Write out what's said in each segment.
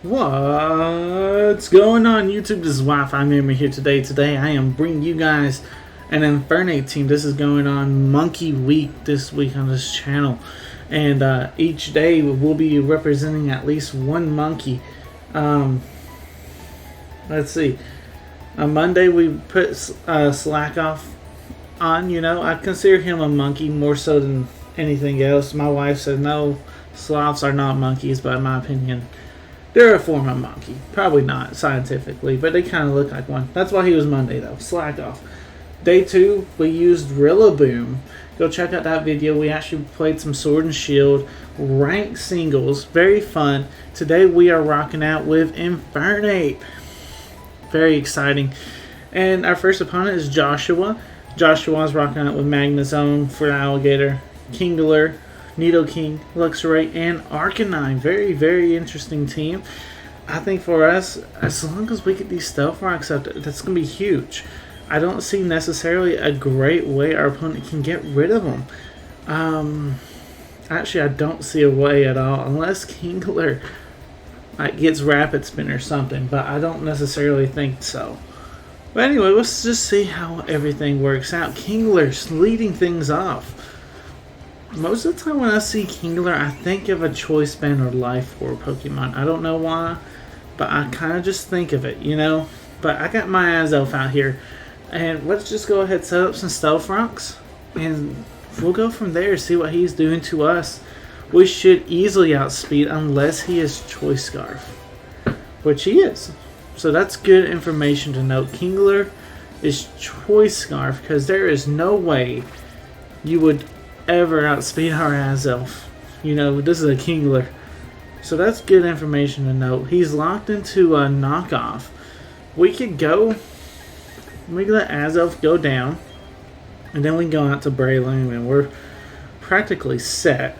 What's going on YouTube? This is Wi-Fi Memory here today. Today I am bringing you guys an Infernape team. This is going on Monkey Week this week on this channel. And each day we'll be representing at least one monkey. Let's see. On Monday we put Slack off on. You know, I consider him a monkey more so than anything else. My wife said no, sloths are not monkeys, but in my opinion they're a form of monkey. Probably not scientifically, but they kind of look like one. That's why he was Monday, though. Slack off. Day 2, we used Rillaboom. Go check out that video. We actually played some Sword and Shield, ranked singles. Very fun. Today, we are rocking out with Infernape. Very exciting. And our first opponent is Joshua. Joshua's rocking out with Magnezone for Alligator, Kingler, Nidoking, Luxray, and Arcanine. Very, very interesting team. I think for us, as long as we get these Stealth Rocks up, that's going to be huge. I don't see necessarily a great way our opponent can get rid of them. Actually, I don't see a way at all, unless Kingler gets Rapid Spin or something, but I don't necessarily think so. But anyway, let's just see how everything works out. Kingler's leading things off. Most of the time when I see Kingler, I think of a Choice Band or Life Orb Pokemon. I don't know why, but I kind of just think of it, you know? But I got my Azelf out here, and let's just go ahead and set up some Stealth Rocks, and we'll go from there, see what he's doing to us. We should easily outspeed unless he is Choice Scarf, which he is. So that's good information to note. Kingler is Choice Scarf because there is no way you would ever outspeed our Azelf. You know, this is a Kingler. So that's good information to note. He's locked into a knockoff. We could go, we can let Azelf go down, and then we can go out to Breloom, and we're practically set.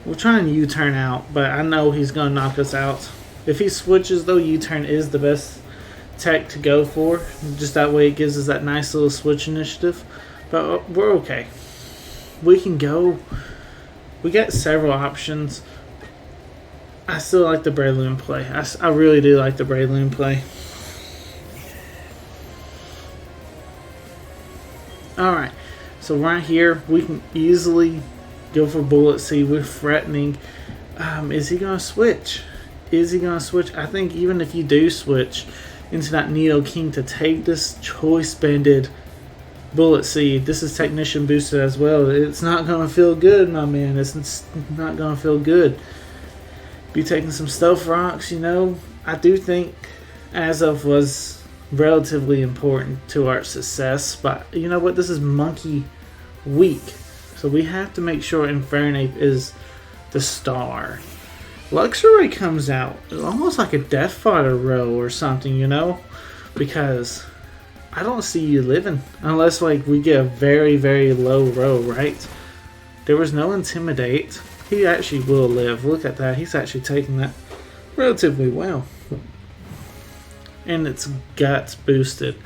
We'll try and U-turn out, but I know he's going to knock us out. If he switches, though, U-turn is the best tech to go for. Just that way it gives us that nice little switch initiative. But we're okay. We can go. We got several options. I still like the Breloom play. I really do like the Breloom play. Alright. So right here, we can easily go for Bullet Seed. We're threatening. Is he going to switch? Is he going to switch? I think even if you do switch into that Nidoking to take this Choice Banded Bullet Seed, this is Technician boosted as well. It's not going to feel good, my man. It's not going to feel good. Be taking some Stealth Rocks, you know. I do think Azelf was relatively important to our success, but you know what? This is Monkey Week, so we have to make sure Infernape is the star. Luxray comes out almost like a Death Fodder row or something, you know, because I don't see you living unless like we get a very, very low row, right? There was no Intimidate. He actually will live. Look at that. He's actually taking that relatively well. And it's Guts boosted.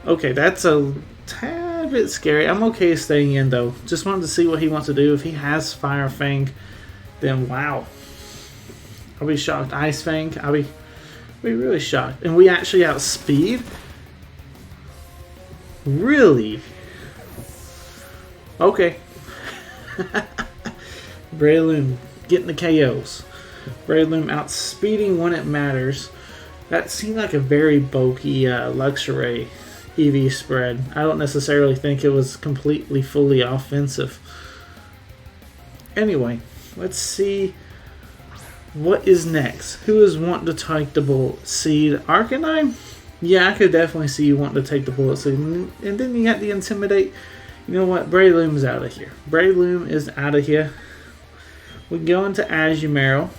Okay, that's a tad bit scary. I'm okay staying in though. Just wanted to see what he wants to do. If he has Fire Fang, then wow. I'll be shocked. Ice Fang, I'll be really shocked. And we actually outspeed? Really? Okay. Breloom getting the KOs. Breloom outspeeding when it matters. That seemed like a very bulky Luxray EV spread. I don't necessarily think it was completely fully offensive. Anyway, let's see what is next. Who is wanting to take the Bullet Seed? Arcanine? Yeah, I could definitely see you wanting to take the Bullet Seed. And then you got the Intimidate. You know what? Breloom's out of here. Breloom is out of here. We go into Azumarill.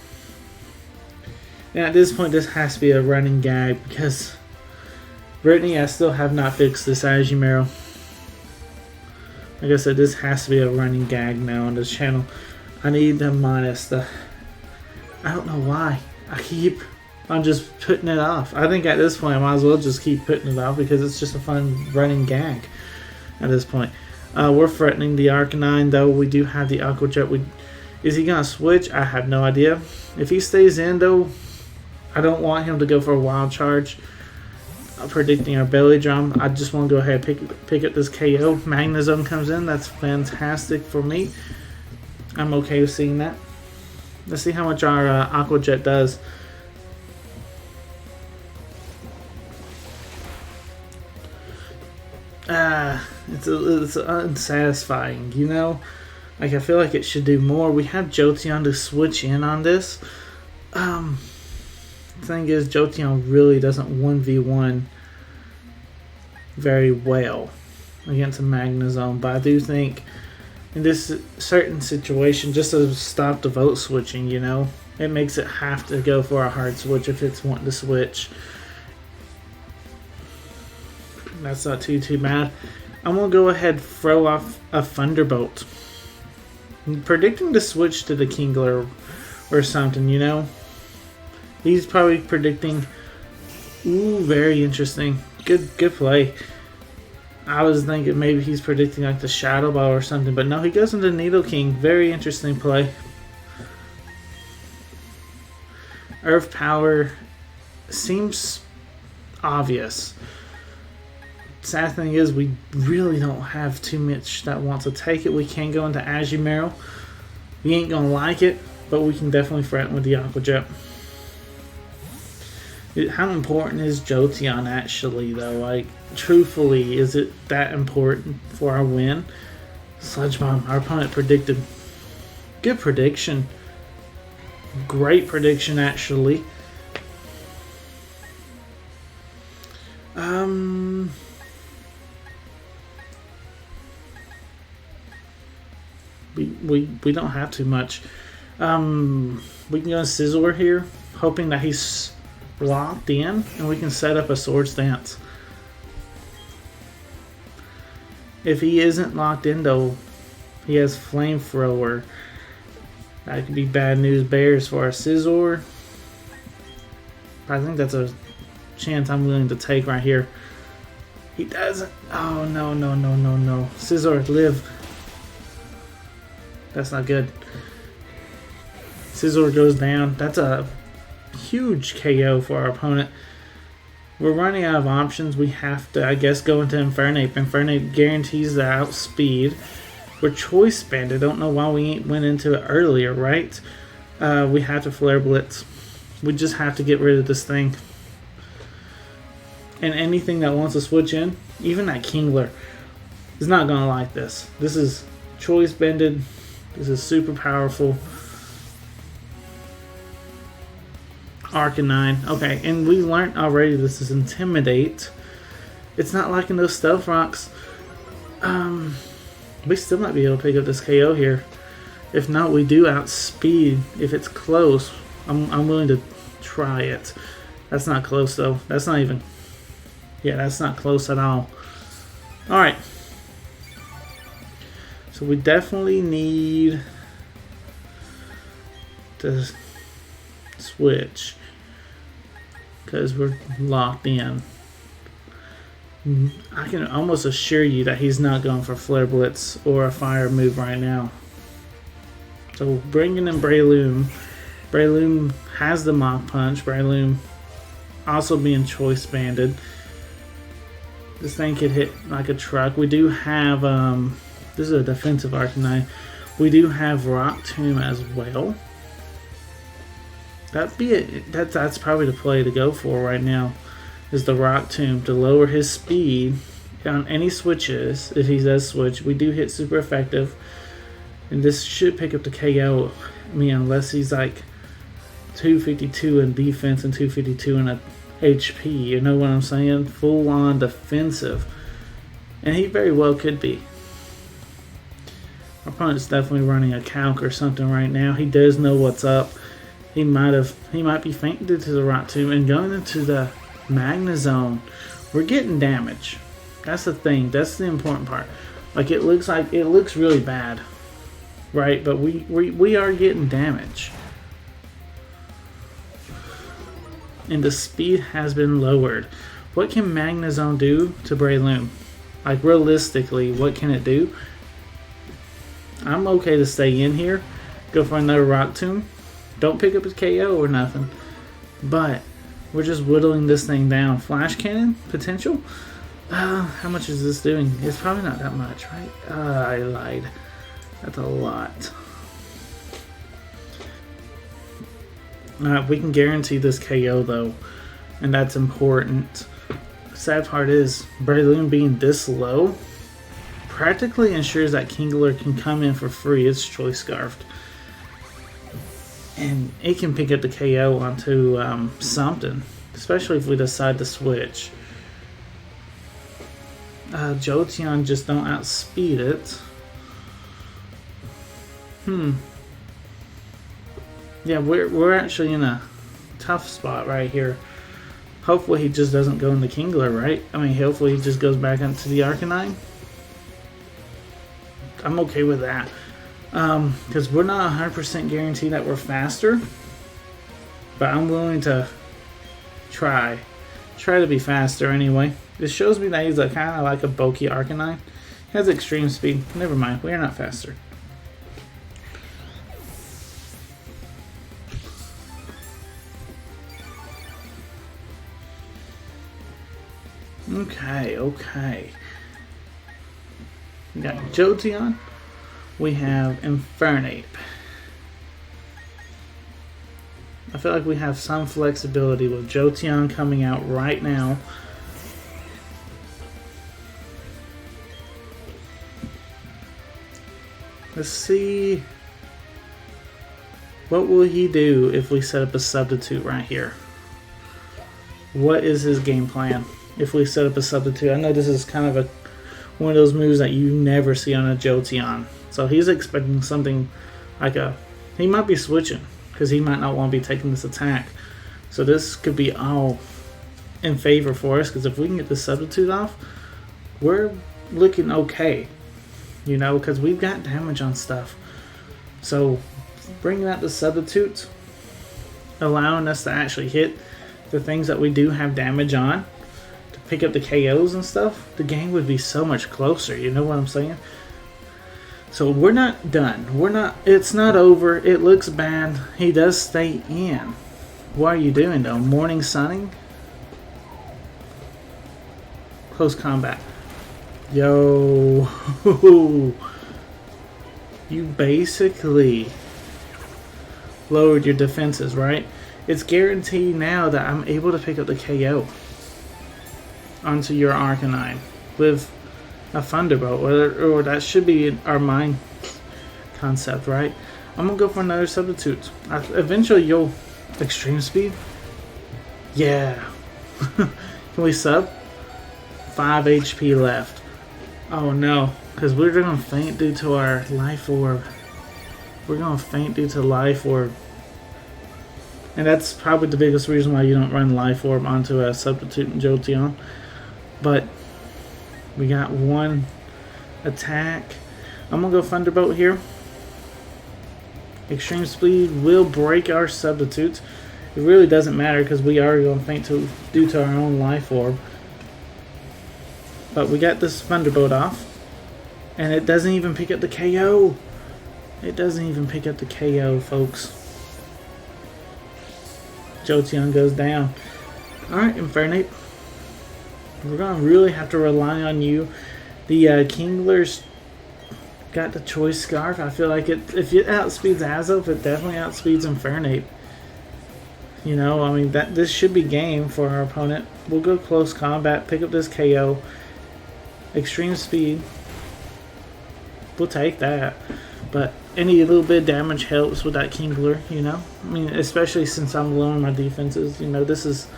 And at this point, this has to be a running gag because Brittany, I still have not fixed this Azumarill. Like I said, this has to be a running gag now on this channel. I need to minus the... I don't know why. I'm just putting it off. I think at this point I might as well just keep putting it off because it's just a fun running gag at this point. We're threatening the Arcanine though. We do have the Aqua Jet. Is he going to switch? I have no idea. If he stays in though, I don't want him to go for a wild charge. Predicting our belly drum. I just want to go ahead and pick up this KO. Magnezone comes in. That's fantastic for me. I'm okay with seeing that. Let's see how much our Aqua Jet does. It's unsatisfying, you know? Like, I feel like it should do more. We have Jolteon to switch in on this. The thing is, Jolteon really doesn't 1v1 very well against a Magnezone, but I do think in this certain situation, just to stop the vote switching, you know, it makes it have to go for a hard switch if it's wanting to switch. That's not too bad. I'm going to go ahead and throw off a Thunderbolt. I'm predicting to switch to the Kingler or something, you know. He's probably predicting. Ooh, very interesting. Good play. I was thinking maybe he's predicting like the Shadow Ball or something, but no, he goes into Needle King. Very interesting play. Earth Power seems obvious. Sad thing is, we really don't have too much that wants to take it. We can go into Azumarill. We ain't gonna like it, but we can definitely threaten with the Aqua Jet. How important is Jolteon actually, though? Like, truthfully, is it that important for our win? Sludge Bomb, our opponent predicted. Good prediction. Great prediction, actually. We don't have too much. We can go Scizor here, hoping that he's locked in, and we can set up a Swords Dance. If he isn't locked in, though, he has Flamethrower. That could be bad news bears for our Scizor. I think that's a chance I'm willing to take right here. He doesn't. Oh, no. Scizor, live. That's not good. Scizor goes down. That's a huge KO for our opponent. We're running out of options. We have to, I guess, go into Infernape. Infernape guarantees the outspeed. We're Choice Banded. Don't know why we ain't went into it earlier, right? We have to Flare Blitz. We just have to get rid of this thing. And anything that wants to switch in, even that Kingler, is not going to like this. This is Choice Banded. This is super powerful. Arcanine. Okay, and we learned already this is Intimidate. It's not liking those Stealth Rocks. We still might be able to pick up this KO here. If not, we do outspeed. If it's close, I'm willing to try it. That's not close though. That's not even. Yeah, that's not close at all. Alright. So we definitely need to switch because we're locked in. I can almost assure you that he's not going for Flare Blitz or a fire move right now. So bringing in Breloom. Breloom has the Mach Punch. Breloom also being Choice Banded. This thing could hit like a truck. We do have, this is a defensive Arcanine. We do have Rock Tomb as well. That'd be it. That's probably the play to go for right now. Is the Rock Tomb to lower his speed on any switches. If he does switch, we do hit super effective. And this should pick up the KO. I mean, unless he's like 252 in defense and 252 in a HP. You know what I'm saying? Full on defensive. And he very well could be. Our opponent's definitely running a calc or something right now. He does know what's up. He might be fainted to the Rock Tomb and going into the Magnezone. We're getting damage. That's the thing. That's the important part. Like it looks really bad, right? But we are getting damage, and the speed has been lowered. What can Magnezone do to Breloom? Like realistically, what can it do? I'm okay to stay in here. Go for another Rock Tomb. Don't pick up his KO or nothing. but we're just whittling this thing down. Flash cannon potential. How much is this doing? It's probably not that much, right? I lied. That's a lot. Alright, we can guarantee this KO though, and that's important. Sad part is, Breloom being this low practically ensures that Kingler can come in for free. It's Choice Scarfed. And it can pick up the KO onto something, especially if we decide to switch. Jolteon just don't outspeed it. Yeah, we're actually in a tough spot right here. Hopefully he just doesn't go into Kingler, right? I mean, hopefully he just goes back into the Arcanine. I'm okay with that. Because we're not 100% guaranteed that we're faster. But I'm willing to try to be faster anyway. This shows me that he's kind of like a bulky Arcanine. He has extreme speed. Never mind, we are not faster. Okay. We got Jolteon. We have Infernape. I feel like we have some flexibility with Jolteon coming out right now. Let's see. What will he do if we set up a substitute right here? What is his game plan if we set up a substitute? I know this is kind of one of those moves that you never see on a Jolteon. So he's expecting something like he might be switching because he might not want to be taking this attack. So this could be all in favor for us, because if we can get the substitute off, we're looking okay. You know, because we've got damage on stuff. So bringing out the substitutes, allowing us to actually hit the things that we do have damage on, to pick up the KOs and stuff, the game would be so much closer. You know what I'm saying? So we're not done. It's not over. It looks bad. He does stay in. What are you doing though? Morning sunning? Close combat. Yo. You basically lowered your defenses, right? It's guaranteed now that I'm able to pick up the KO onto your Arcanine with a Thunderbolt, or that should be our mind concept, right? I'm gonna go for another substitute. Eventually you'll extreme speed. Yeah. Can we sub? 5 HP left. Oh no, because we're gonna faint due to our life orb. We're gonna faint due to life orb. And that's probably the biggest reason why you don't run life orb onto a substitute in Jolteon. But we got one attack. I'm gonna go Thunderbolt here. Extreme speed will break our substitutes. It really doesn't matter because we are going to faint due to our own life orb. But we got this Thunderbolt off, and it doesn't even pick up the KO. It doesn't even pick up the KO, folks. Jolteon goes down. Alright, Infernape. We're going to really have to rely on you. The Kingler's got the Choice Scarf. I feel like if it outspeeds Azelf, it definitely outspeeds Infernape. You know, I mean, this should be game for our opponent. We'll go close combat, pick up this KO. Extreme speed. We'll take that. But any little bit of damage helps with that Kingler, you know? I mean, especially since I'm lowering my defenses. You know, this is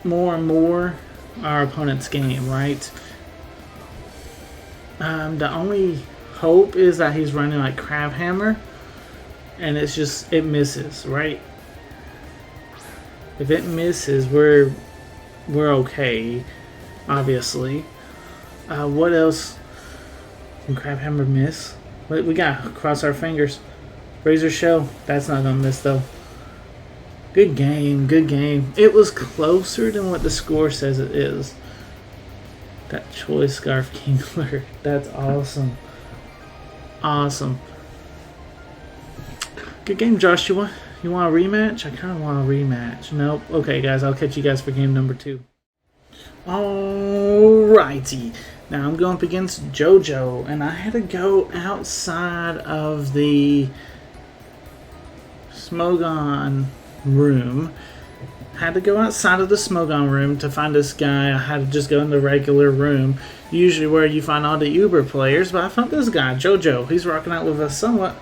more and more our opponent's game, right? The only hope is that he's running like Crab Hammer, and it's just, it misses, right? If it misses, we're okay, obviously. What else can Crab Hammer miss? We gotta cross our fingers. Razor Shell, that's not gonna miss though. Good game, good game. It was closer than what the score says it is. That Choice Scarf Kingler, that's awesome. Awesome. Good game, Joshua. You want a rematch? I kind of want a rematch. Nope. Okay, guys, I'll catch you guys for game number 2. Alrighty. Now I'm going up against JoJo, and I had to go outside of the Smogon room. Had to go outside of the Smogon room to find this guy. I had to just go in the regular room, usually where you find all the Uber players, but I found this guy, JoJo. He's rocking out with a somewhat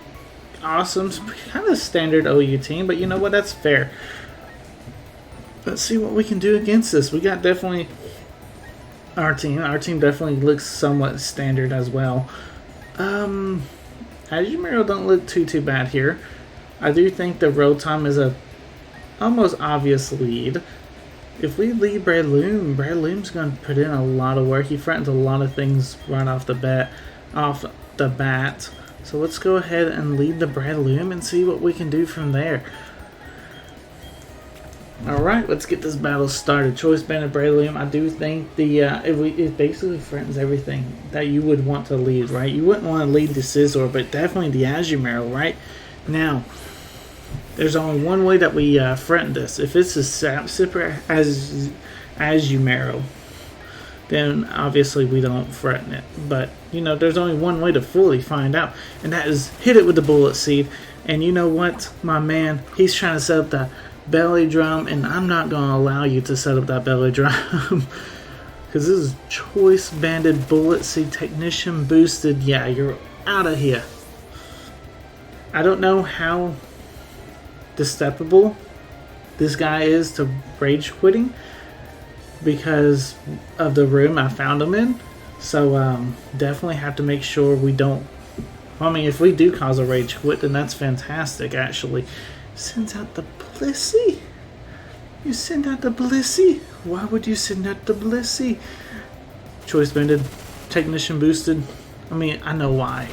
awesome, kind of standard OU team, but you know what? That's fair. Let's see what we can do against this. We got definitely our team. Our team definitely looks somewhat standard as well. Azumarill don't look too bad here. I do think the Rotom is a almost obvious lead. If we lead Breloom's going to put in a lot of work. He threatens a lot of things right off the bat. So let's go ahead and lead the Breloom and see what we can do from there. Alright, let's get this battle started. Choice Banded Breloom. I do think it basically threatens everything that you would want to lead, right? You wouldn't want to lead the Scizor, but definitely the Azumarill, right? Now, there's only one way that we threaten this. If it's a Sap Sipper as Azumarill, then obviously we don't threaten it. But, you know, there's only one way to fully find out, and that is hit it with the Bullet Seed. And you know what, my man, he's trying to set up the belly drum, and I'm not going to allow you to set up that belly drum. Because this is Choice Banded Bullet Seed Technician Boosted. Yeah, you're out of here. I don't know how susceptible this guy is to rage quitting because of the room I found him in. So definitely have to make sure we don't. I mean, if we do cause a rage quit, then that's fantastic, actually. Sends out the Blissey? You send out the Blissey? Why would you send out the Blissey? Choice Banded, Technician Boosted. I mean, I know why.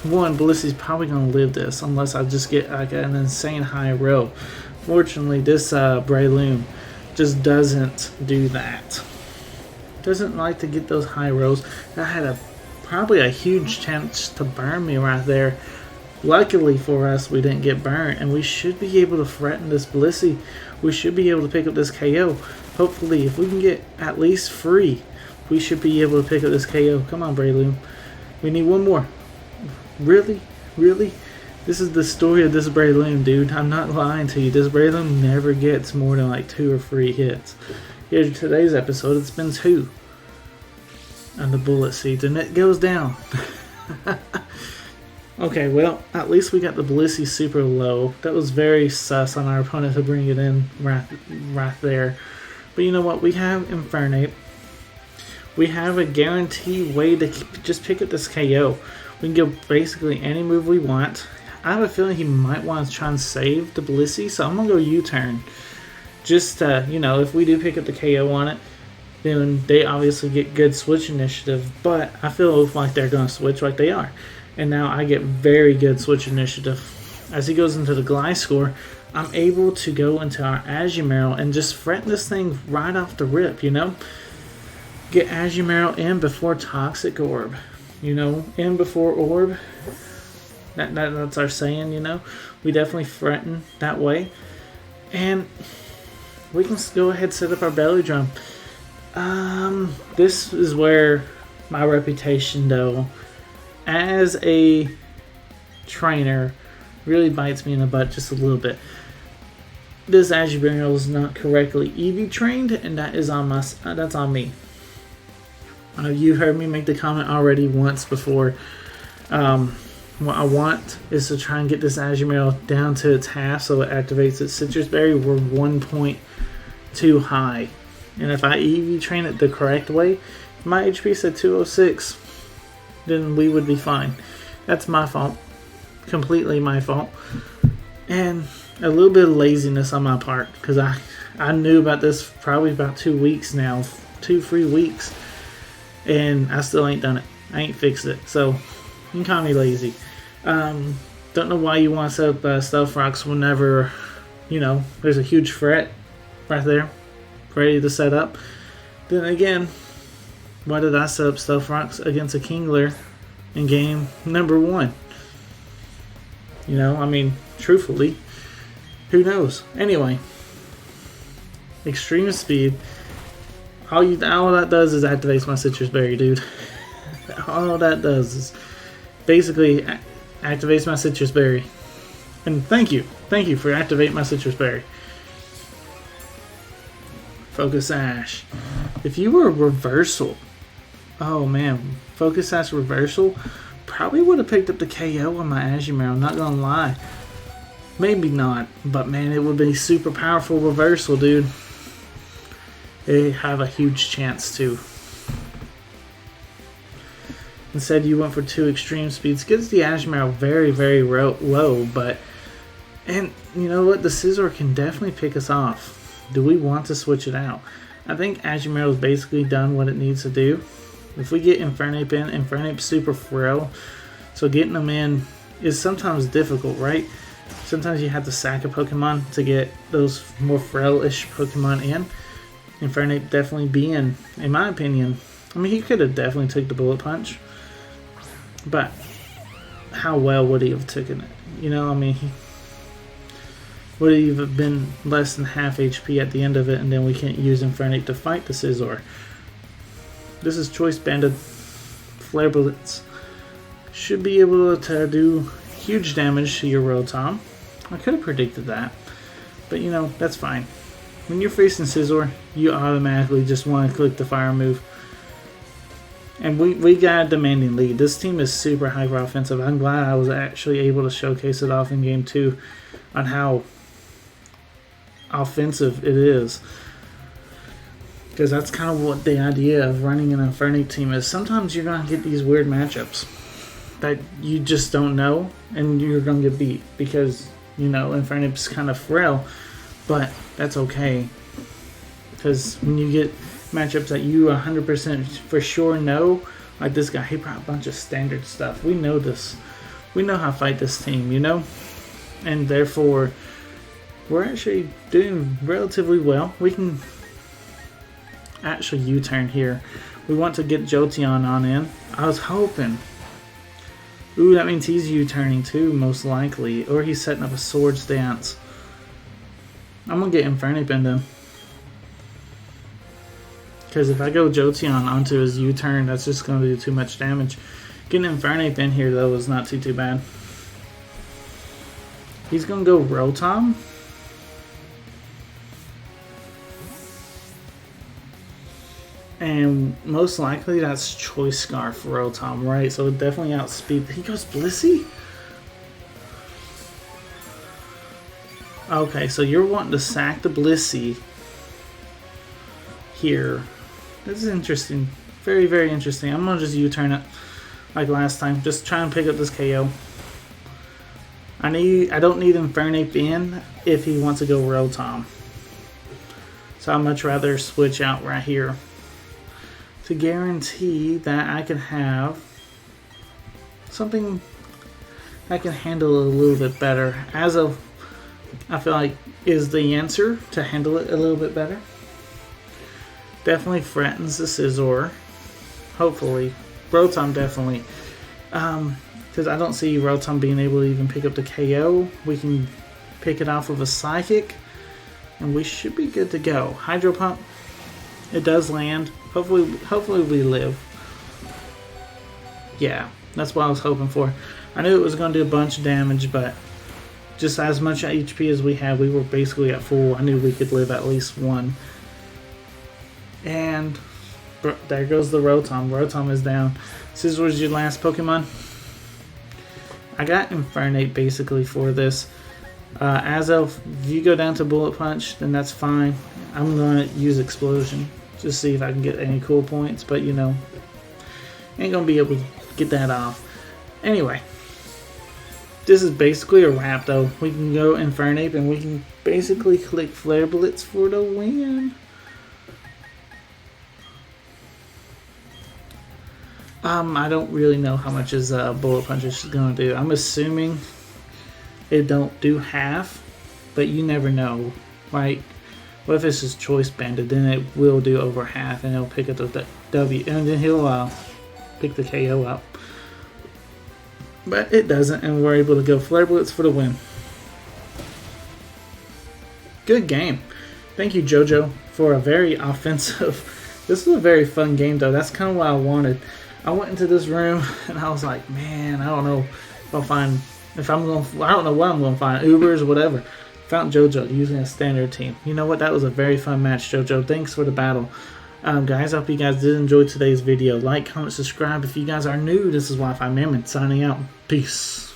One, Blissey's probably going to live this unless I just get like an insane high row. Fortunately, this Breloom just doesn't do that. Doesn't like to get those high rows. That had probably a huge chance to burn me right there. Luckily for us, we didn't get burnt, and we should be able to threaten this Blissey. We should be able to pick up this KO. Hopefully, if we can get at least 3, we should be able to pick up this KO. Come on, Breloom. We need one more. Really? Really? This is the story of this Breloom, dude. I'm not lying to you. This Breloom never gets more than like 2 or 3 hits. Here's today's episode. It's been 2. And the Bullet Seeds, and it goes down. Okay, well, at least we got the Blissey super low. That was very sus on our opponent to bring it in right there. But you know what? We have Infernape. We have a guaranteed way to just pick up this KO. We can go basically any move we want. I have a feeling he might want to try and save the Blissey, so I'm going to go U-turn. Just, you know, if we do pick up the KO on it, then they obviously get good switch initiative. But I feel like they're going to switch like they are. And now I get very good switch initiative. As he goes into the Gliscor, I'm able to go into our Azumarill and just threaten this thing right off the rip, you know? Get Azumarill in before Toxic Orb. You know, in before Orb. That's our saying, you know? We definitely threaten that way. And we can go ahead and set up our belly drum. This is where my reputation, though, as a trainer, really bites me in the butt just a little bit. This Azumarill is not correctly EV trained, and that is on that's on me. You heard me make the comment already once before. What I want is to try and get this Azumarill down to its half so it activates its Citrus Berry. We're 1 point too high, and if I EV train it the correct way, if my HP said 206. Then we would be fine. That's my fault. Completely my fault. And a little bit of laziness on my part. Because I knew about this probably about 2 weeks now. 2-3 weeks. And I still ain't done it. I ain't fixed it. So, you can call me lazy. Don't know why you want to set up Stealth Rocks whenever, you know, there's a huge threat right there. Ready to set up. Then again, why did I set up Stealth Rocks against a Kingler in game number 1? You know, I mean, truthfully, Who knows? Anyway, extreme speed. All that does is activates my citrus berry, dude. All that does is basically activates my citrus berry. And thank you for activating my citrus berry. Focus Sash. If you were reversal, oh man, Focus Sash reversal, probably would have picked up the KO on my Azumarill, I'm not gonna lie. Maybe not, but man, it would be super powerful reversal, dude. They have a huge chance to. Instead, you went for 2 extreme speeds. Gets the Azumarill very, very low, but... And you know what? The Scizor can definitely pick us off. Do we want to switch it out? I think Azumarill has basically done what it needs to do. If we get Infernape in, Infernape's super frail, so getting them in is sometimes difficult, right? Sometimes you have to sack a Pokemon to get those more frail-ish Pokemon in. Infernape definitely being, in my opinion, I mean, he could have definitely took the Bullet Punch, but how well would he have taken it? You know, I mean, he would he have been less than half HP at the end of it, and then we can't use Infernape to fight the Scizor. This is Choice Banded Flare Bullets. Should be able to do huge damage to your Rotom. I could have predicted that, but you know, that's fine. When you're facing Scizor, you automatically just want to click the fire move. And we got a demanding lead. This team is super hyper offensive. I'm glad I was actually able to showcase it off in game 2 on how offensive it is. Because that's kind of what the idea of running an Infernape team is. Sometimes you're going to get these weird matchups that you just don't know, and you're going to get beat. Because, you know, Infernape's kind of frail, but that's okay. Because when you get matchups that you 100% for sure know, like this guy, he brought a bunch of standard stuff. We know this. We know how to fight this team, you know? And therefore, we're actually doing relatively well. We can actually U-turn here. We want to get Jolteon on in. I was hoping. Ooh, that means he's U-turning too, most likely. Or he's setting up a Swords Dance. I'm going to get Infernape in them. Because if I go Jolteon onto his U-turn, that's just going to do too much damage. Getting Infernape in here, though, is not too bad. He's going to go Rotom. And most likely that's Choice Scarf for Rotom, right? So it definitely outspeed. He goes Blissey? Okay, so you're wanting to sack the Blissey here. This is interesting. Very, very interesting. I'm going to just U-turn it like last time. Just try and pick up this KO. I don't need Infernape in if he wants to go Rotom. So I'd much rather switch out right here to guarantee that I can have something I can handle a little bit better. Azelf, I feel like, is the answer to handle it a little bit better. Definitely threatens the Scizor. Hopefully. Rotom definitely. Because I don't see Rotom being able to even pick up the KO. We can pick it off of a Psychic. And we should be good to go. Hydro Pump. It does land. Hopefully we live. Yeah, that's what I was hoping for. I knew it was going to do a bunch of damage, but just as much HP as we had, we were basically at full. I knew we could live at least one. And there goes the Rotom. Rotom is down. Scizor is your last Pokemon. I got Infernape basically for this. Azelf, if you go down to Bullet Punch, then that's fine. I'm going to use Explosion. Just see if I can get any cool points, but you know, ain't gonna be able to get that off. Anyway, this is basically a wrap though. We can go Infernape and we can basically click Flare Blitz for the win. I don't really know how much his Bullet Punch is gonna do. I'm assuming it don't do half, but you never know, right? What if it's just Choice Banded? Then it will do over half, and it'll pick up the W, and then he'll pick the KO up. But it doesn't, and we're able to go Flare Blitz for the win. Good game. Thank you, JoJo, for a very offensive. This was a very fun game, though. That's kind of what I wanted. I went into this room and I was like, man, I don't know if I'll find. If I'm going, I don't know what I'm going to find. Ubers or whatever. Found JoJo using a standard team. You know what? That was a very fun match, JoJo. Thanks for the battle. Guys, I hope you guys did enjoy today's video. Like, comment, subscribe. If you guys are new, this is Wi-Fi Mammoth signing out. Peace.